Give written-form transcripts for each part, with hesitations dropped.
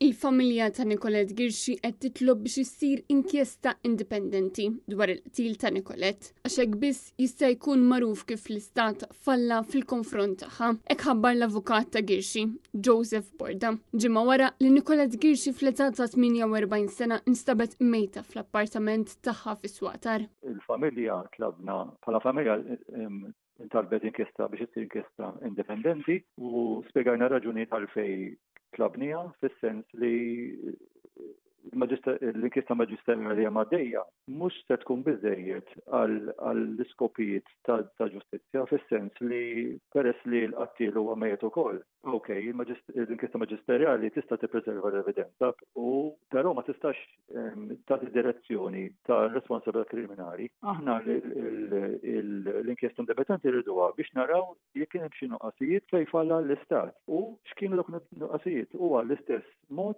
Il-familja ta' Nicolette Girxi qed titlob biex issir inkjesta indipendenti dwar il-qtil ta' Nicolette għax hekk biss jista' jkun magħruf kif l-istat falla fil-konfront tagħha. Hekk ħabbar l-avukat ta' Girxi, Joseph Borda, ġimgħa wara li Nicolette Girxi fl-età ta' 48 sena instabet mejta fl-appartament tagħha fis-Swatar. Il-familja tlabna bħala familja talbet inkjesta biex issir inkjesta indipendenti u spjegajna raġuni tal-fej tlabnija fis-sens li l-inkjesta maġisterjali għaddejja mhux se tkun biżejjed għall-iskopijiet ta' ġustizzja fis-sens li peress li l-qattil huwa mejjed ukoll. Okej, l-inkjesta maġisterjali tista' tippreserva l-evidenza u però ma tistax tagħti direzzjoni ta' responsabilità kriminali. Aħna l-inkjesta indipendenti rriduha biex naraw jekk kien hemm xi nuqqasijiet fejn falla l-istat u x'kienu dak nuqqasijiet huwa l-istess mod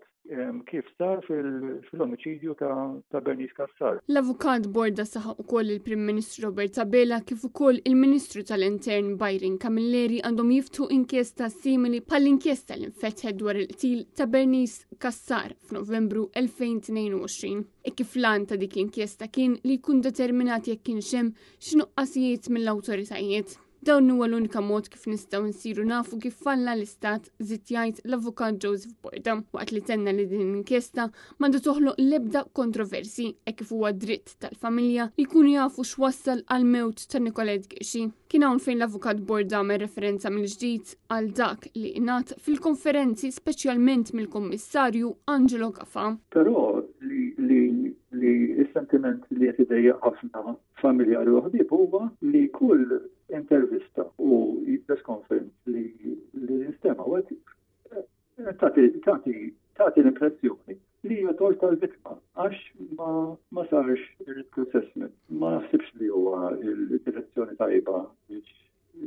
kif sar fil-omiċidju ta' Bernice Cassar. L-avukat Borda saħaq ukoll il-Prim Ministru Robert Sabela kif ukoll il-Ministru tal-Intern Byron Camilleri għandhom jiftu inkjesta simili bħall-inkjesta li nfetħet dwar il-qtil ta' Bernice Cassar f'Novembru 2022. Kif lan ta' dik l-inkjesta kien li jkun determinat jekk kienx hemm x'nuqqasijiet mill-awtoritajiet. Dawn huwa l-unika mod kif nistgħu nsiru nafu kif falla l-istat żied jgħid l-avukat Joseph Borda waqt li tenna li din l-inkjesta m'għandha toħloq l-ebda kontroversi kif huwa dritt tal-familja li jkunu jafu x'wassal għal mewt ta' Nicolette Girxi. Kien hawn fejn l-avukat Borda għamel referenza mill-ġdid għal dak li ngħat fil-konferenzi speċjalment mill-Kummissarju Angelo Gafa. Però li is-sentiment li qed idejjaq ħafna familjari u ħbieb huwa li kull intervista u press conference li nistema tagħti l-impressjoni li hija tort tal-vittma għax ma sarx risk assessment. Ma naħsibx li huwa l-direzzjoni tajba li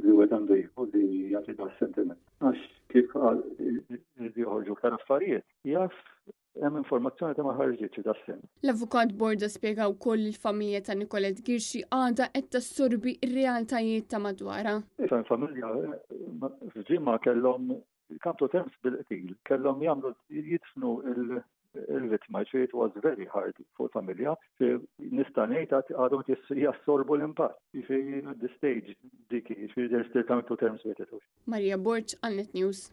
wieħed għandu jieħu li jagħti da sentiment. Għax kif qal li joħorġu aktar affarijiet jaf hemm informazzjoni ta' ma ħarġitx das-sen. L-avukat Borda spjega wkoll il-familja ta' Nicolette Girxi għadha qed tassorbi r-realtajiet ta' madwarha. Il-familja f'ġimgħa kellhom kamtu terms bil-qtil, kellhom jagħmlu jidfnu il-vittma, it was very hard fuq familja. Nista' ngħid għadhom jassorbu l-impatt. At the stage diki, there's still coming to terms with it. Maria Borch, Annet News.